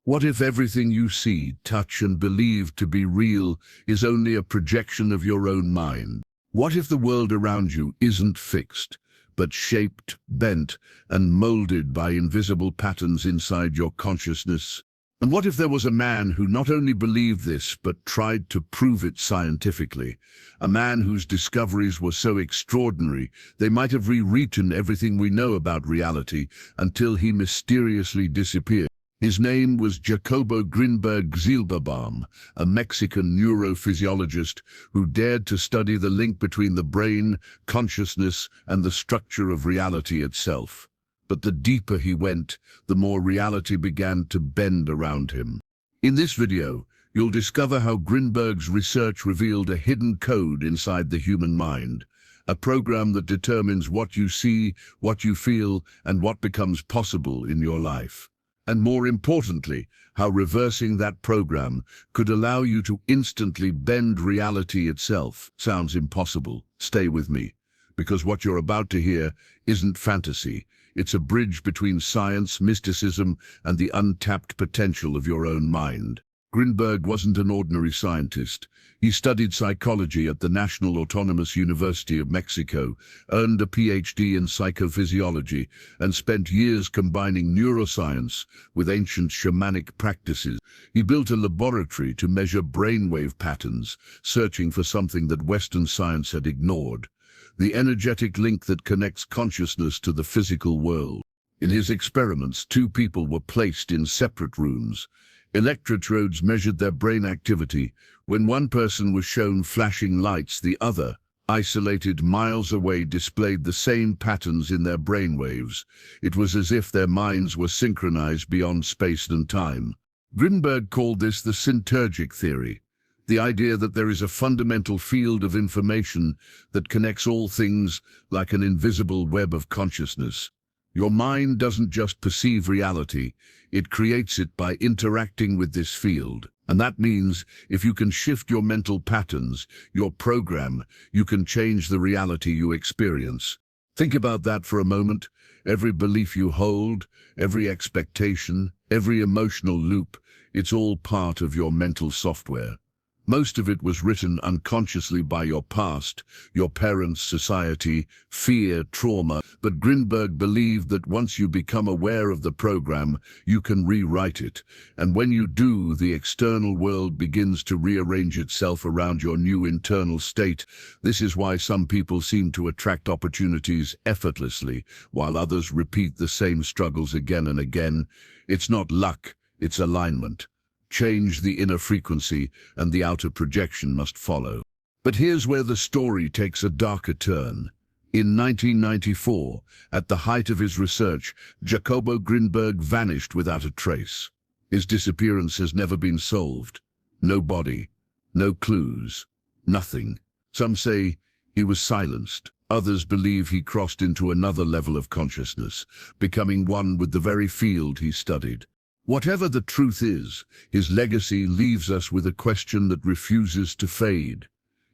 What if everything you see, touch, and believe to be real is only a projection of your own mind? What if the world around you isn't fixed, but shaped, bent, and molded by invisible patterns inside your consciousness? And what if there was a man who not only believed this, but tried to prove it scientifically? A man whose discoveries were so extraordinary, they might have rewritten everything we know about reality until he mysteriously disappeared. His name was Jacobo Grinberg, a Mexican neurophysiologist who dared to study the link between the brain, consciousness, and the structure of reality itself. But the deeper he went, the more reality began to bend around him. In this video, you'll discover how Grinberg's research revealed a hidden code inside the human mind, a program that determines what you see, what you feel, and what becomes possible in your life. And more importantly, how reversing that program could allow you to instantly bend reality itself. Sounds impossible. Stay with me, because what you're about to hear isn't fantasy. It's a bridge between science, mysticism, and the untapped potential of your own mind. Grinberg wasn't an ordinary scientist. He studied psychology at the National Autonomous University of Mexico, earned a PhD in psychophysiology, and spent years combining neuroscience with ancient shamanic practices. He built a laboratory to measure brainwave patterns, searching for something that Western science had ignored: the energetic link that connects consciousness to the physical world. In his experiments, two people were placed in separate rooms. Electrodes measured their brain activity. When one person was shown flashing lights, the other, isolated miles away, displayed the same patterns in their brainwaves. It was as if their minds were synchronized beyond space and time. Grinberg called this the syntergic theory, the idea that there is a fundamental field of information that connects all things like an invisible web of consciousness. Your mind doesn't just perceive reality, it creates it by interacting with this field. And that means if you can shift your mental patterns, your program, you can change the reality you experience. Think about that for a moment. Every belief you hold, every expectation, every emotional loop, it's all part of your mental software. Most of it was written unconsciously by your past, your parents, society, fear, trauma. But Grinberg believed that once you become aware of the program, you can rewrite it. And when you do, the external world begins to rearrange itself around your new internal state. This is why some people seem to attract opportunities effortlessly, while others repeat the same struggles again and again. It's not luck, it's alignment. Change the inner frequency, and the outer projection must follow. But here's where the story takes a darker turn. In 1994, at the height of his research, Jacobo Grinberg vanished without a trace. His disappearance has never been solved. No body, no clues, nothing. Some say he was silenced. Others believe he crossed into another level of consciousness, becoming one with the very field he studied. Whatever the truth is, his legacy leaves us with a question that refuses to fade.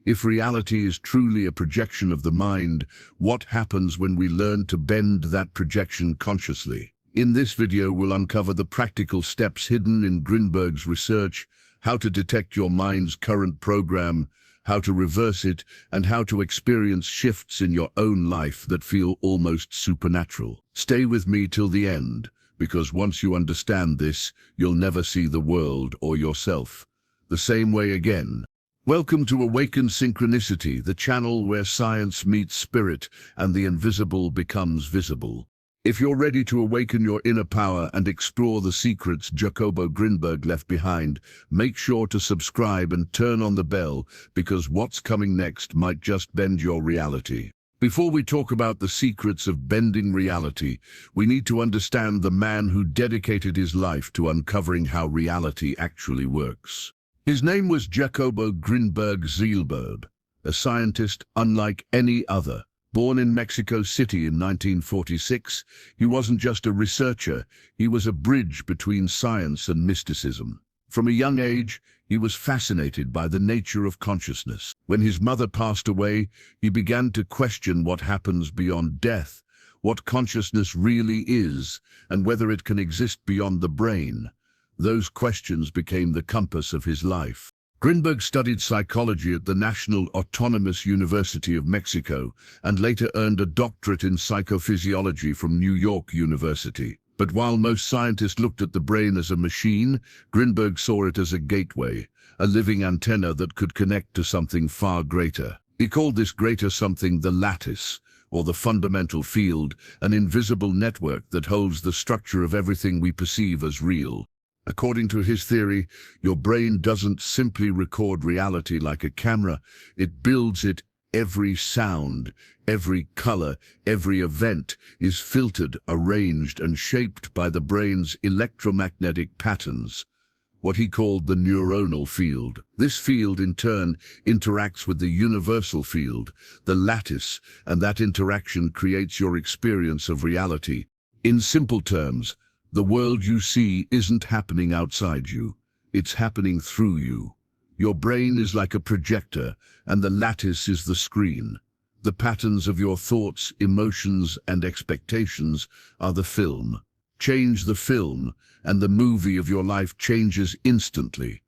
If reality is truly a projection of the mind, what happens when we learn to bend that projection consciously? In this video, we'll uncover the practical steps hidden in Grinberg's research, how to detect your mind's current program, how to reverse it, and how to experience shifts in your own life that feel almost supernatural. Stay with me till the end, because once you understand this, you'll never see the world or yourself the same way again. Welcome to Awakened Synchronicity, the channel where science meets spirit and the invisible becomes visible. If you're ready to awaken your inner power and explore the secrets Jacobo Grinberg left behind, make sure to subscribe and turn on the bell, because what's coming next might just bend your reality. Before we talk about the secrets of bending reality, we need to understand the man who dedicated his life to uncovering how reality actually works. His name was Jacobo Grinberg, a scientist unlike any other. Born in Mexico City in 1946, he wasn't just a researcher, he was a bridge between science and mysticism. From a young age, he was fascinated by the nature of consciousness. When his mother passed away, he began to question what happens beyond death, what consciousness really is, and whether it can exist beyond the brain. Those questions became the compass of his life. Grinberg studied psychology at the National Autonomous University of Mexico and later earned a doctorate in psychophysiology from New York University. But while most scientists looked at the brain as a machine, Grinberg saw it as a gateway, a living antenna that could connect to something far greater. He called this greater something the lattice, or the fundamental field, an invisible network that holds the structure of everything we perceive as real. According to his theory, your brain doesn't simply record reality like a camera, it builds it. Every sound, every color, every event is filtered, arranged, and shaped by the brain's electromagnetic patterns, what he called the neuronal field. This field, in turn, interacts with the universal field, the lattice, and that interaction creates your experience of reality. In simple terms, the world you see isn't happening outside you, it's happening through you. Your brain is like a projector, and the lattice is the screen. The patterns of your thoughts, emotions, and expectations are the film. Change the film, and the movie of your life changes instantly.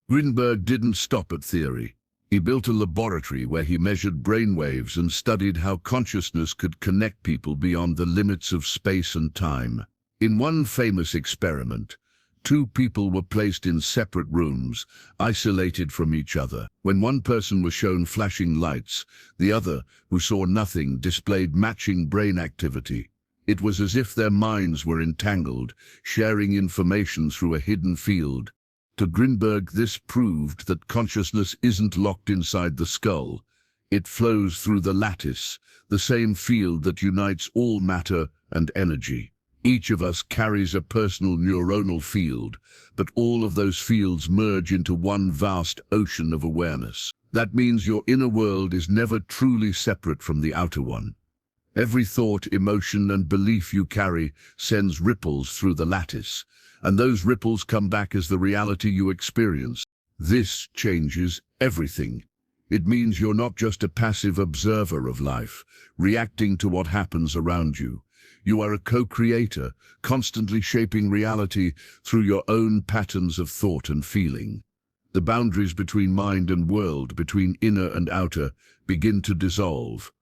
Grinberg didn't stop at theory. He built a laboratory where he measured brainwaves and studied how consciousness could connect people beyond the limits of space and time. In one famous experiment, two people were placed in separate rooms, isolated from each other. When one person was shown flashing lights, the other, who saw nothing, displayed matching brain activity. It was as if their minds were entangled, sharing information through a hidden field. To Grinberg, this proved that consciousness isn't locked inside the skull. It flows through the lattice, the same field that unites all matter and energy. Each of us carries a personal neuronal field, but all of those fields merge into one vast ocean of awareness. That means your inner world is never truly separate from the outer one. Every thought, emotion, and belief you carry sends ripples through the lattice, and those ripples come back as the reality you experience. This changes everything. It means you're not just a passive observer of life, reacting to what happens around you. You are a co-creator, constantly shaping reality through your own patterns of thought and feeling. The boundaries between mind and world, between inner and outer, begin to dissolve.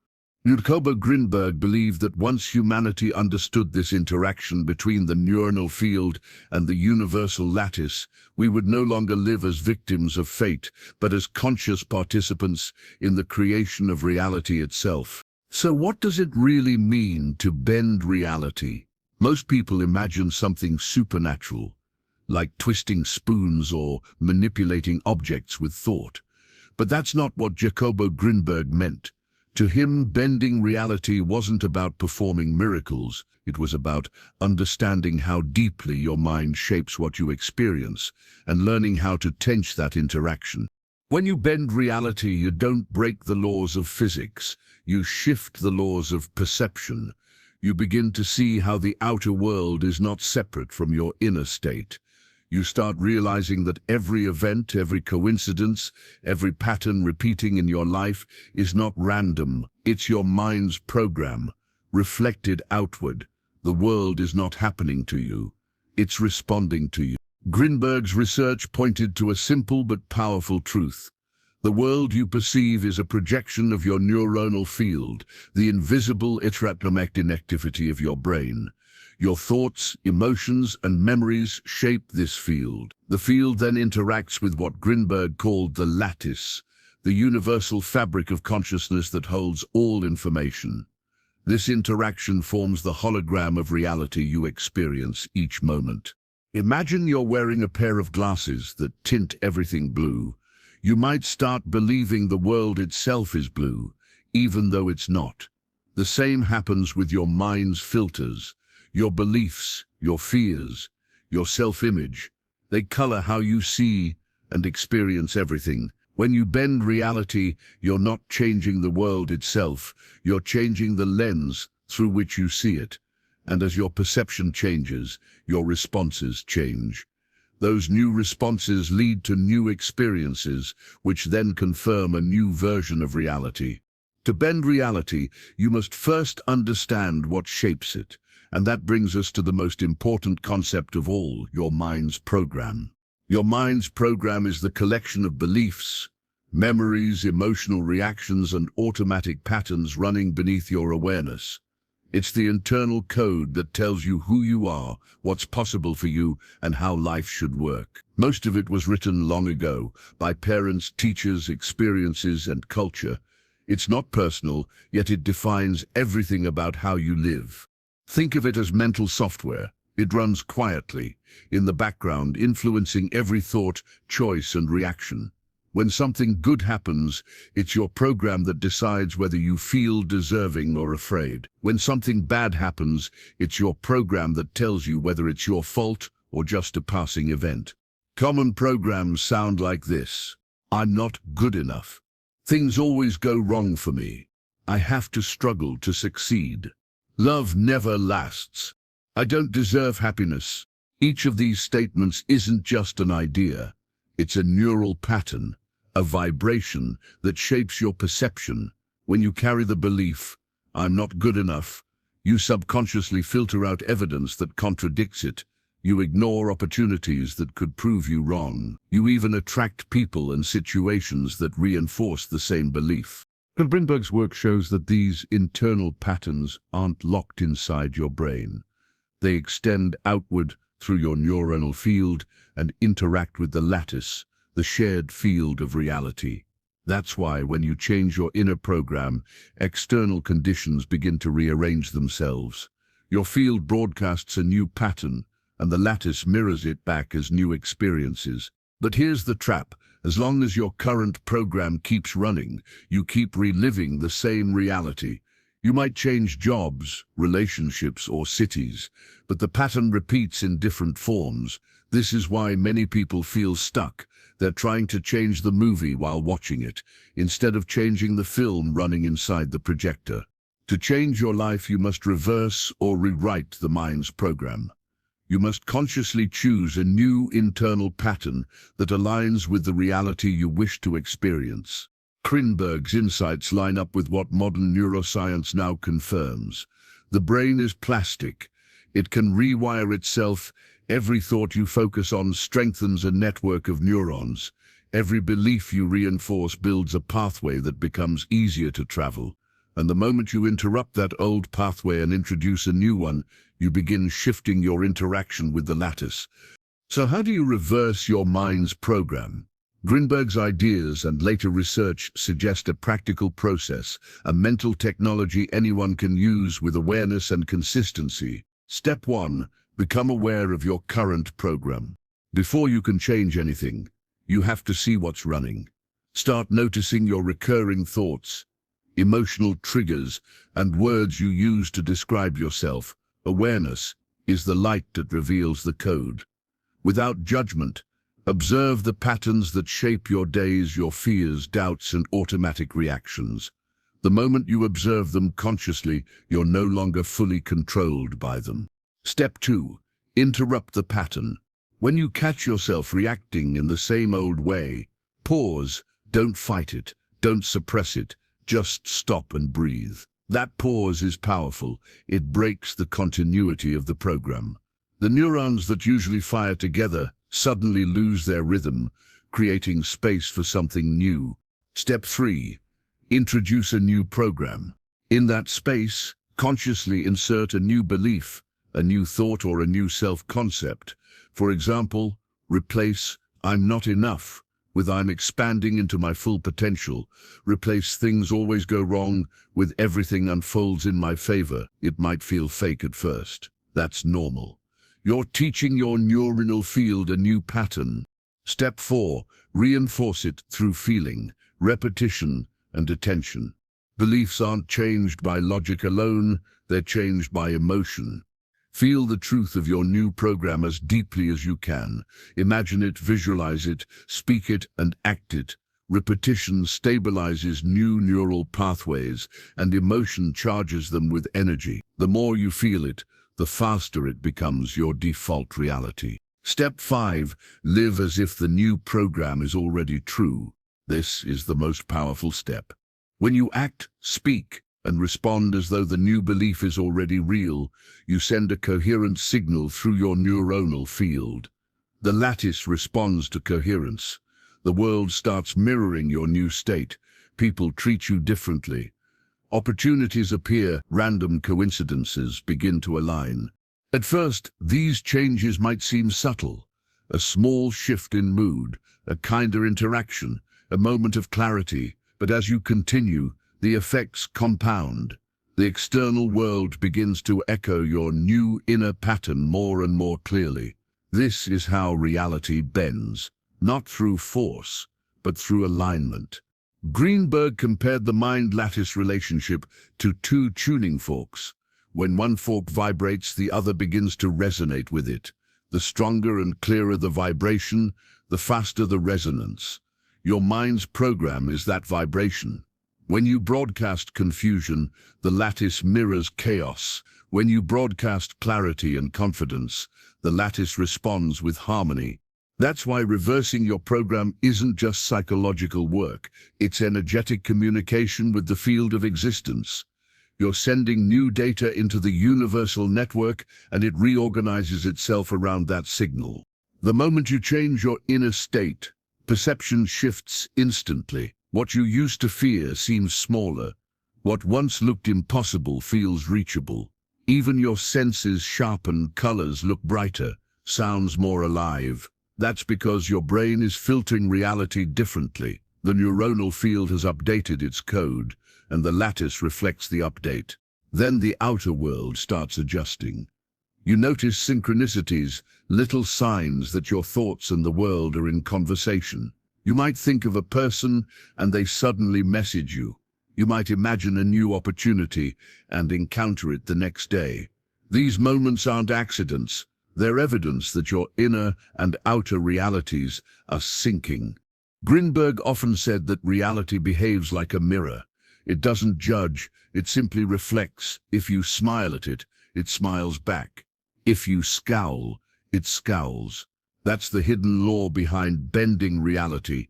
Jacobo Grinberg believed that once humanity understood this interaction between the neuronal field and the universal lattice, we would no longer live as victims of fate, but as conscious participants in the creation of reality itself. So what does it really mean to bend reality? Most people imagine something supernatural, like twisting spoons or manipulating objects with thought. But that's not what Jacobo Grinberg meant. To him, bending reality wasn't about performing miracles. It was about understanding how deeply your mind shapes what you experience and learning how to tense that interaction. When you bend reality, you don't break the laws of physics. You shift the laws of perception. You begin to see how the outer world is not separate from your inner state. You start realizing that every event, every coincidence, every pattern repeating in your life is not random. It's your mind's program, reflected outward. The world is not happening to you. It's responding to you. Grinberg's research pointed to a simple but powerful truth. The world you perceive is a projection of your neuronal field, the invisible electromagnetic activity of your brain. Your thoughts, emotions, and memories shape this field. The field then interacts with what Grinberg called the lattice, the universal fabric of consciousness that holds all information. This interaction forms the hologram of reality you experience each moment. Imagine you're wearing a pair of glasses that tint everything blue. You might start believing the world itself is blue, even though it's not. The same happens with your mind's filters, your beliefs, your fears, your self-image. They color how you see and experience everything. When you bend reality, you're not changing the world itself, you're changing the lens through which you see it. And as your perception changes, your responses change. Those new responses lead to new experiences, which then confirm a new version of reality. To bend reality, you must first understand what shapes it. And that brings us to the most important concept of all, your mind's program. Your mind's program is the collection of beliefs, memories, emotional reactions, and automatic patterns running beneath your awareness. It's the internal code that tells you who you are, what's possible for you, and how life should work. Most of it was written long ago by parents, teachers, experiences, and culture. It's not personal, yet it defines everything about how you live. Think of it as mental software. It runs quietly, in the background, influencing every thought, choice, and reaction. When something good happens, it's your program that decides whether you feel deserving or afraid. When something bad happens, it's your program that tells you whether it's your fault or just a passing event. Common programs sound like this: I'm not good enough. Things always go wrong for me. I have to struggle to succeed. Love never lasts. I don't deserve happiness. Each of these statements isn't just an idea. It's a neural pattern, a vibration that shapes your perception. When you carry the belief, I'm not good enough, you subconsciously filter out evidence that contradicts it. You ignore opportunities that could prove you wrong. You even attract people and situations that reinforce the same belief. But Grinberg's work shows that these internal patterns aren't locked inside your brain. They extend outward through your neuronal field and interact with the lattice, the shared field of reality. That's why when you change your inner program, external conditions begin to rearrange themselves. Your field broadcasts a new pattern, and the lattice mirrors it back as new experiences. But here's the trap. As long as your current program keeps running, you keep reliving the same reality. You might change jobs, relationships, or cities, but the pattern repeats in different forms. This is why many people feel stuck. They're trying to change the movie while watching it, instead of changing the film running inside the projector. To change your life, you must reverse or rewrite the mind's program. You must consciously choose a new internal pattern that aligns with the reality you wish to experience. Grinberg's insights line up with what modern neuroscience now confirms. The brain is plastic. It can rewire itself. Every thought you focus on strengthens a network of neurons. Every belief you reinforce builds a pathway that becomes easier to travel. And the moment you interrupt that old pathway and introduce a new one, you begin shifting your interaction with the lattice. So how do you reverse your mind's program? Grinberg's ideas and later research suggest a practical process, a mental technology anyone can use with awareness and consistency. Step 1. Become aware of your current program. Before you can change anything, you have to see what's running. Start noticing your recurring thoughts, emotional triggers, and words you use to describe yourself. Awareness is the light that reveals the code. Without judgment, observe the patterns that shape your days, your fears, doubts, and automatic reactions. The moment you observe them consciously, you're no longer fully controlled by them. Step 2. Interrupt the pattern. When you catch yourself reacting in the same old way, pause. Don't fight it. Don't suppress it. Just stop and breathe. That pause is powerful. It breaks the continuity of the program. The neurons that usually fire together suddenly lose their rhythm, creating space for something new. Step 3. Introduce a new program. In that space, consciously insert a new belief, a new thought, or a new self-concept. For example, replace "I'm not enough" with "I'm expanding into my full potential." Replace "things always go wrong" with "everything unfolds in my favor." It might feel fake at first. That's normal. You're teaching your neuronal field a new pattern. Step 4. Reinforce it through feeling, repetition, and attention. Beliefs aren't changed by logic alone, they're changed by emotion. Feel the truth of your new program as deeply as you can. Imagine it, visualize it, speak it, and act it. Repetition stabilizes new neural pathways, and emotion charges them with energy. The more you feel it, the faster it becomes your default reality. Step 5. Live as if the new program is already true. This is the most powerful step. When you act, speak, and respond as though the new belief is already real, you send a coherent signal through your neuronal field. The lattice responds to coherence. The world starts mirroring your new state. People treat you differently. Opportunities appear, random coincidences begin to align. At first, these changes might seem subtle. A small shift in mood, a kinder interaction, a moment of clarity. But as you continue, the effects compound. The external world begins to echo your new inner pattern more and more clearly. This is how reality bends, not through force, but through alignment. Grinberg compared the mind-lattice relationship to two tuning forks. When one fork vibrates, the other begins to resonate with it. The stronger and clearer the vibration, the faster the resonance. Your mind's program is that vibration. When you broadcast confusion, the lattice mirrors chaos. When you broadcast clarity and confidence, the lattice responds with harmony. That's why reversing your program isn't just psychological work. It's energetic communication with the field of existence. You're sending new data into the universal network, and it reorganizes itself around that signal. The moment you change your inner state, perception shifts instantly. What you used to fear seems smaller. What once looked impossible feels reachable. Even your senses sharpen, colors look brighter, sounds more alive. That's because your brain is filtering reality differently. The neuronal field has updated its code, and the lattice reflects the update. Then the outer world starts adjusting. You notice synchronicities, little signs that your thoughts and the world are in conversation. You might think of a person and they suddenly message you. You might imagine a new opportunity and encounter it the next day. These moments aren't accidents. They're evidence that your inner and outer realities are syncing. Grinberg often said that reality behaves like a mirror. It doesn't judge, it simply reflects. If you smile at it, it smiles back. If you scowl, it scowls. That's the hidden law behind bending reality.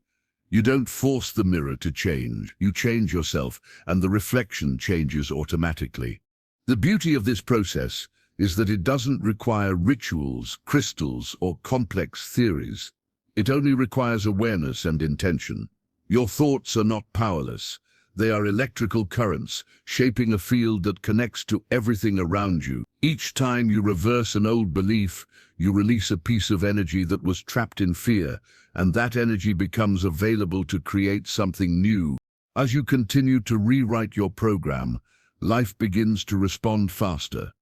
You don't force the mirror to change. You change yourself, and the reflection changes automatically. The beauty of this process is that it doesn't require rituals, crystals, or complex theories. It only requires awareness and intention. Your thoughts are not powerless. They are electrical currents, shaping a field that connects to everything around you. Each time you reverse an old belief, you release a piece of energy that was trapped in fear, and that energy becomes available to create something new. As you continue to rewrite your program, life begins to respond faster.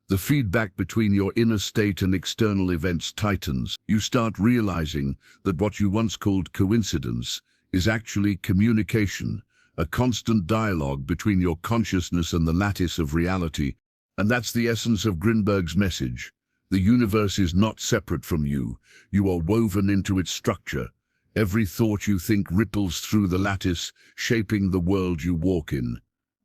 The feedback between your inner state and external events tightens. You start realizing that what you once called coincidence is actually communication, a constant dialogue between your consciousness and the lattice of reality. And that's the essence of Grinberg's message. The universe is not separate from you. You are woven into its structure. Every thought you think ripples through the lattice, shaping the world you walk in.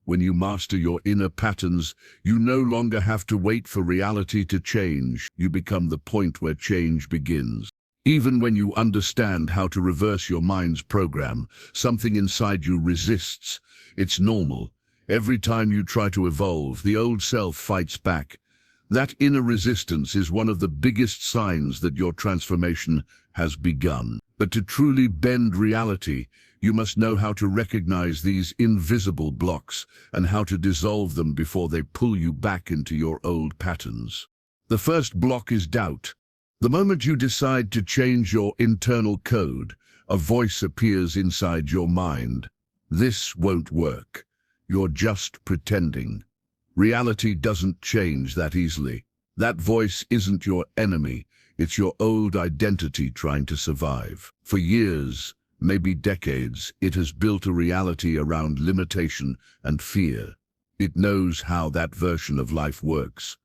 When you master your inner patterns, you no longer have to wait for reality to change. You become the point where change begins. Even when you understand how to reverse your mind's program, something inside you resists. It's normal. Every time you try to evolve, the old self fights back. That inner resistance is one of the biggest signs that your transformation has begun. But to truly bend reality, you must know how to recognize these invisible blocks and how to dissolve them before they pull you back into your old patterns. The first block is doubt. The moment you decide to change your internal code, a voice appears inside your mind. This won't work. You're just pretending. Reality doesn't change that easily. That voice isn't your enemy. It's your old identity trying to survive. For years, maybe decades, it has built a reality around limitation and fear. It knows how that version of life works.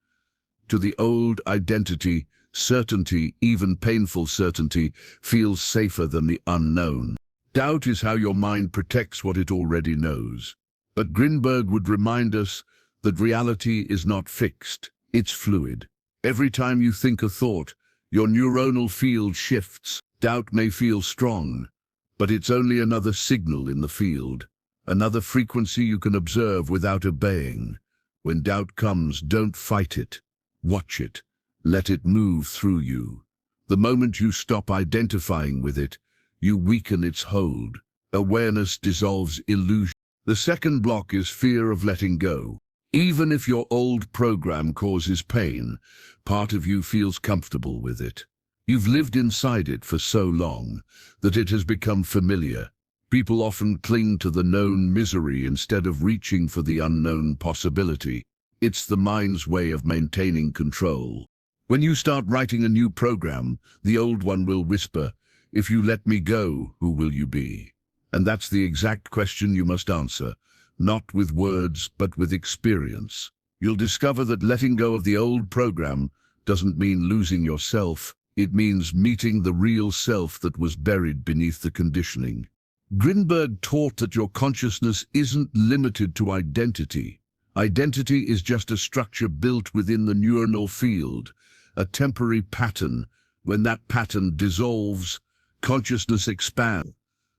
To the old identity, certainty, even painful certainty, feels safer than the unknown. Doubt is how your mind protects what it already knows. But Grinberg would remind us that reality is not fixed, it's fluid. Every time you think a thought, your neuronal field shifts. Doubt may feel strong, but it's only another signal in the field. Another frequency you can observe without obeying. When doubt comes, don't fight it. Watch it. Let it move through you. The moment you stop identifying with it, you weaken its hold. Awareness dissolves illusion. The second block is fear of letting go. Even if your old program causes pain, part of you feels comfortable with it. You've lived inside it for so long that it has become familiar. People often cling to the known misery instead of reaching for the unknown possibility. It's the mind's way of maintaining control. When you start writing a new program, the old one will whisper, "If you let me go, who will you be?" And that's the exact question you must answer, not with words, but with experience. You'll discover that letting go of the old program doesn't mean losing yourself. It means meeting the real self that was buried beneath the conditioning. Grinberg taught that your consciousness isn't limited to identity. Identity is just a structure built within the neuronal field, a temporary pattern. When that pattern dissolves, consciousness expands.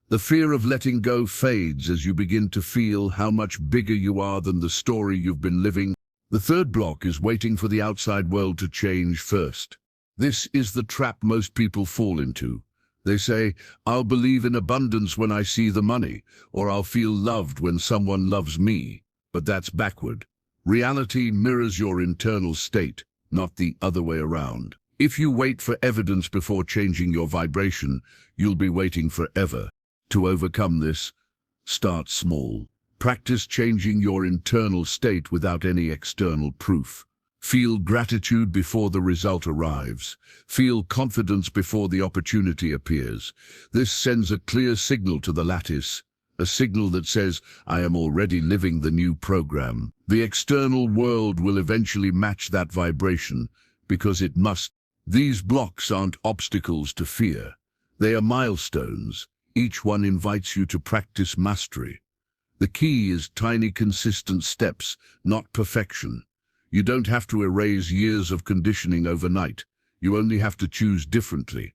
The fear of letting go fades as you begin to feel how much bigger you are than the story you've been living. The third block is waiting for the outside world to change first. This is the trap most people fall into. They say, "I'll believe in abundance when I see the money," or "I'll feel loved when someone loves me." But that's backward. Reality mirrors your internal state, not the other way around. If you wait for evidence before changing your vibration, you'll be waiting forever. To overcome this, start small. Practice changing your internal state without any external proof. Feel gratitude before the result arrives. Feel confidence before the opportunity appears. This sends a clear signal to the lattice, a signal that says, "I am already living the new program." The external world will eventually match that vibration, because it must. These blocks aren't obstacles to fear. They are milestones. Each one invites you to practice mastery. The key is tiny, consistent steps, not perfection. You don't have to erase years of conditioning overnight. You only have to choose differently,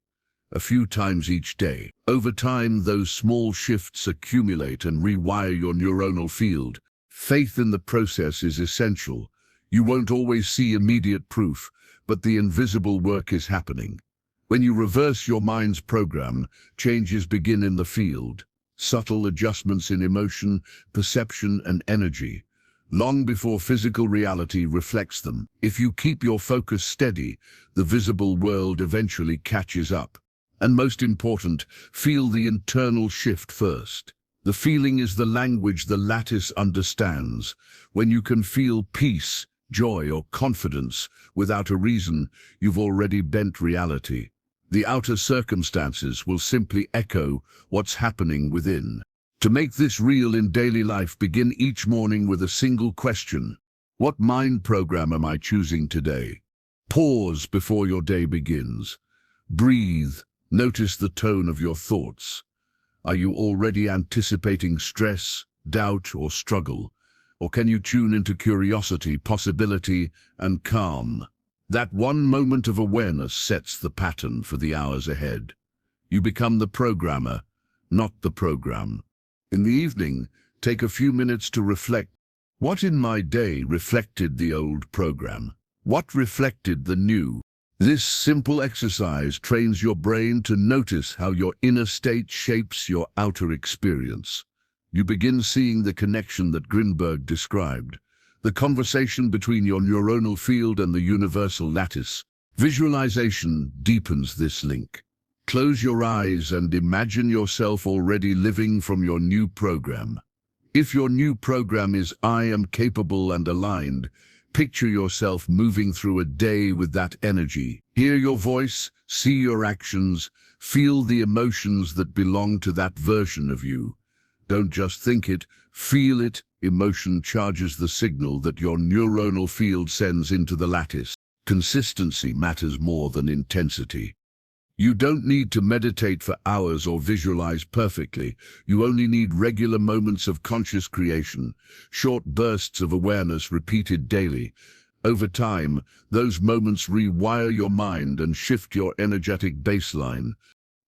a few times each day. Over time, those small shifts accumulate and rewire your neuronal field. Faith in the process is essential. You won't always see immediate proof, but the invisible work is happening. When you reverse your mind's program, changes begin in the field. Subtle adjustments in emotion, perception, and energy, long before physical reality reflects them. If you keep your focus steady, the visible world eventually catches up. And most important, feel the internal shift first. The feeling is the language the lattice understands. When you can feel peace, joy, or confidence without a reason, you've already bent reality. The outer circumstances will simply echo what's happening within. To make this real in daily life, begin each morning with a single question. What mind program am I choosing today? Pause before your day begins. Breathe. Notice the tone of your thoughts. Are you already anticipating stress, doubt, or struggle? Or can you tune into curiosity, possibility, and calm? That one moment of awareness sets the pattern for the hours ahead. You become the programmer, not the program. In the evening, take a few minutes to reflect. What in my day reflected the old program? What reflected the new? This simple exercise trains your brain to notice how your inner state shapes your outer experience. You begin seeing the connection that Grinberg described, the conversation between your neuronal field and the universal lattice. Visualization deepens this link. Close your eyes and imagine yourself already living from your new program. If your new program is "I am capable and aligned," picture yourself moving through a day with that energy. Hear your voice, see your actions, feel the emotions that belong to that version of you. Don't just think it, feel it. Emotion charges the signal that your neuronal field sends into the lattice. Consistency matters more than intensity. You don't need to meditate for hours or visualize perfectly. You only need regular moments of conscious creation, short bursts of awareness repeated daily. Over time, those moments rewire your mind and shift your energetic baseline.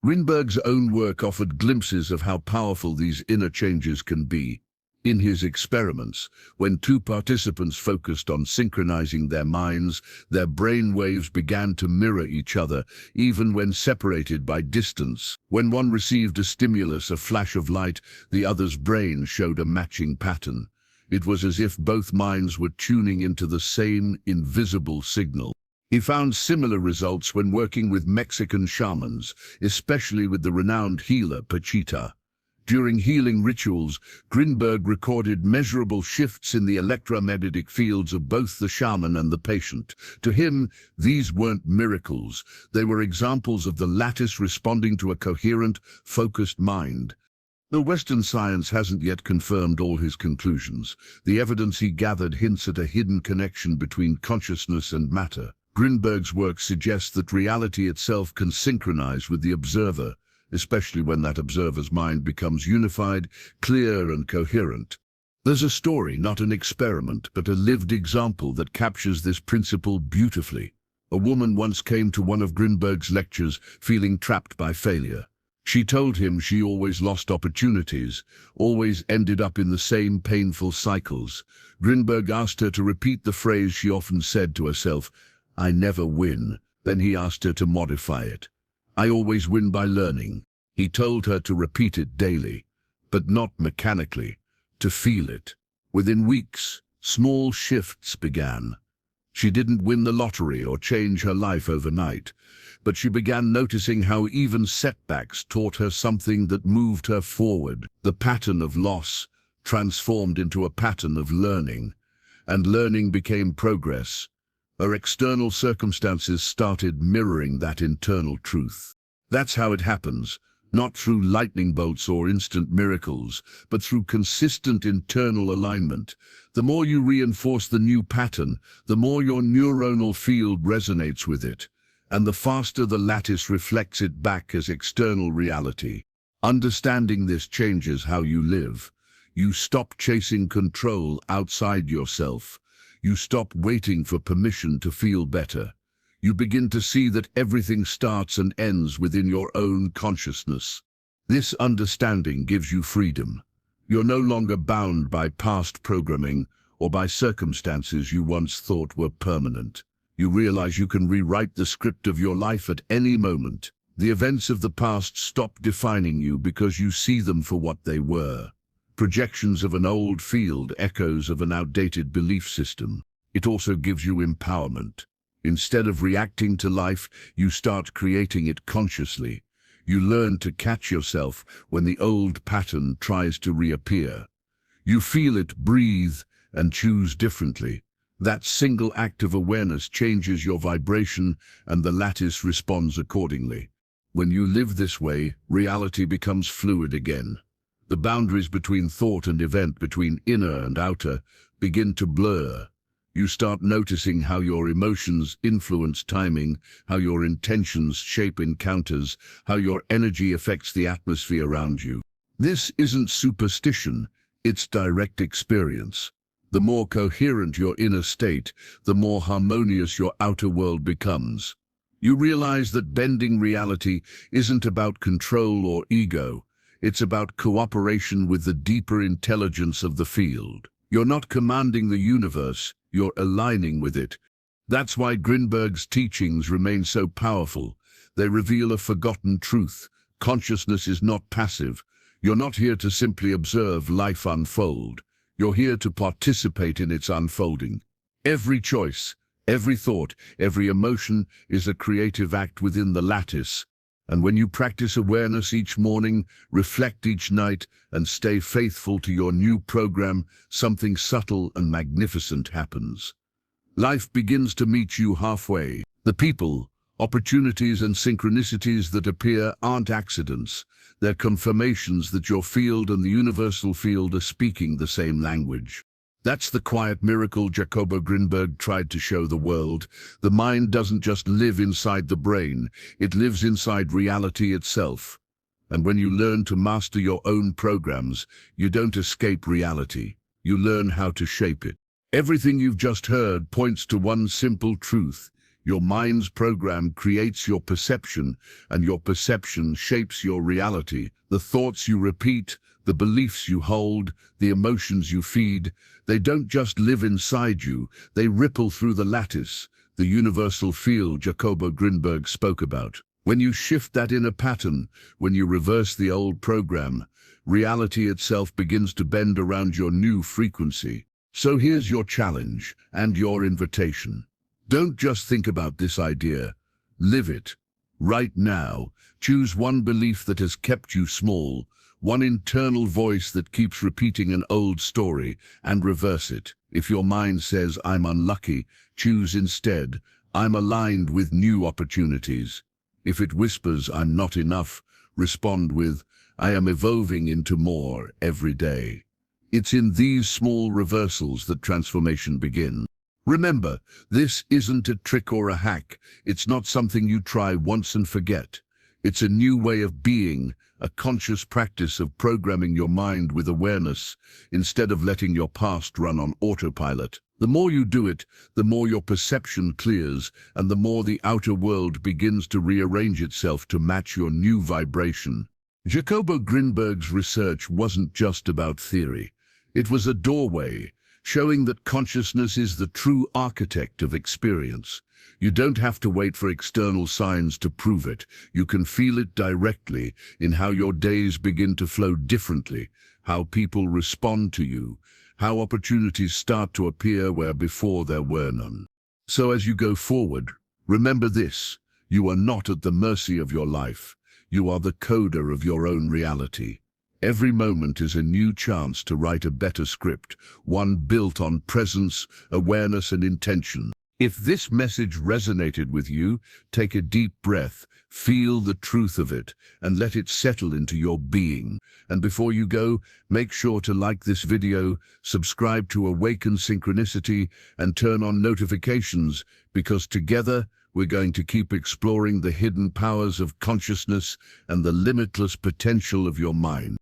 Grinberg's own work offered glimpses of how powerful these inner changes can be. In his experiments, when two participants focused on synchronizing their minds, their brain waves began to mirror each other, even when separated by distance. When one received a stimulus, a flash of light, the other's brain showed a matching pattern. It was as if both minds were tuning into the same invisible signal. He found similar results when working with Mexican shamans, especially with the renowned healer Pachita. During healing rituals, Grinberg recorded measurable shifts in the electromagnetic fields of both the shaman and the patient. To him, these weren't miracles. They were examples of the lattice responding to a coherent, focused mind. Though Western science hasn't yet confirmed all his conclusions, the evidence he gathered hints at a hidden connection between consciousness and matter. Grinberg's work suggests that reality itself can synchronize with the observer, especially when that observer's mind becomes unified, clear, and coherent. There's a story, not an experiment, but a lived example that captures this principle beautifully. A woman once came to one of Grinberg's lectures feeling trapped by failure. She told him she always lost opportunities, always ended up in the same painful cycles. Grinberg asked her to repeat the phrase she often said to herself, "I never win." Then he asked her to modify it. "I always win by learning." He told her to repeat it daily, but not mechanically, to feel it. Within weeks, small shifts began. She didn't win the lottery or change her life overnight, but she began noticing how even setbacks taught her something that moved her forward. The pattern of loss transformed into a pattern of learning, and learning became progress. Her external circumstances started mirroring that internal truth. That's how it happens, not through lightning bolts or instant miracles, but through consistent internal alignment. The more you reinforce the new pattern, the more your neuronal field resonates with it, and the faster the lattice reflects it back as external reality. Understanding this changes how you live. You stop chasing control outside yourself. You stop waiting for permission to feel better. You begin to see that everything starts and ends within your own consciousness. This understanding gives you freedom. You're no longer bound by past programming or by circumstances you once thought were permanent. You realize you can rewrite the script of your life at any moment. The events of the past stop defining you because you see them for what they were. Projections of an old field, echoes of an outdated belief system. It also gives you empowerment. Instead of reacting to life, you start creating it consciously. You learn to catch yourself when the old pattern tries to reappear. You feel it, breathe, and choose differently. That single act of awareness changes your vibration, and the lattice responds accordingly. When you live this way, reality becomes fluid again. The boundaries between thought and event, between inner and outer, begin to blur. You start noticing how your emotions influence timing, how your intentions shape encounters, how your energy affects the atmosphere around you. This isn't superstition, it's direct experience. The more coherent your inner state, the more harmonious your outer world becomes. You realize that bending reality isn't about control or ego. It's about cooperation with the deeper intelligence of the field. You're not commanding the universe, you're aligning with it. That's why Grinberg's teachings remain so powerful. They reveal a forgotten truth. Consciousness is not passive. You're not here to simply observe life unfold. You're here to participate in its unfolding. Every choice, every thought, every emotion is a creative act within the lattice. And when you practice awareness each morning, reflect each night, and stay faithful to your new program, something subtle and magnificent happens. Life begins to meet you halfway. The people, opportunities, and synchronicities that appear aren't accidents. They're confirmations that your field and the universal field are speaking the same language. That's the quiet miracle Jacobo Grinberg tried to show the world. The mind doesn't just live inside the brain, it lives inside reality itself. And when you learn to master your own programs, you don't escape reality, you learn how to shape it. Everything you've just heard points to one simple truth. Your mind's program creates your perception, and your perception shapes your reality. The thoughts you repeat, The beliefs you hold, the emotions you feed, they don't just live inside you, they ripple through the lattice, the universal field Jacobo Grinberg spoke about. When you shift that inner pattern, when you reverse the old program, reality itself begins to bend around your new frequency. So here's your challenge and your invitation. Don't just think about this idea, live it. Right now, choose one belief that has kept you small, one internal voice that keeps repeating an old story, and reverse it. If your mind says, I'm unlucky, choose instead, I'm aligned with new opportunities. If it whispers, I'm not enough, respond with, I am evolving into more every day. It's in these small reversals that transformation begins. Remember, this isn't a trick or a hack. It's not something you try once and forget. It's a new way of being, a conscious practice of programming your mind with awareness instead of letting your past run on autopilot. The more you do it, the more your perception clears and the more the outer world begins to rearrange itself to match your new vibration. Jacobo Grinberg's research wasn't just about theory. It was a doorway, showing that consciousness is the true architect of experience. You don't have to wait for external signs to prove it. You can feel it directly in how your days begin to flow differently, how people respond to you, how opportunities start to appear where before there were none. So as you go forward, remember this: you are not at the mercy of your life. You are the coder of your own reality. Every moment is a new chance to write a better script, one built on presence, awareness, and intention. If this message resonated with you, take a deep breath, feel the truth of it, and let it settle into your being. And before you go, make sure to like this video, subscribe to Awaken Synchronicity, and turn on notifications, because together we're going to keep exploring the hidden powers of consciousness and the limitless potential of your mind.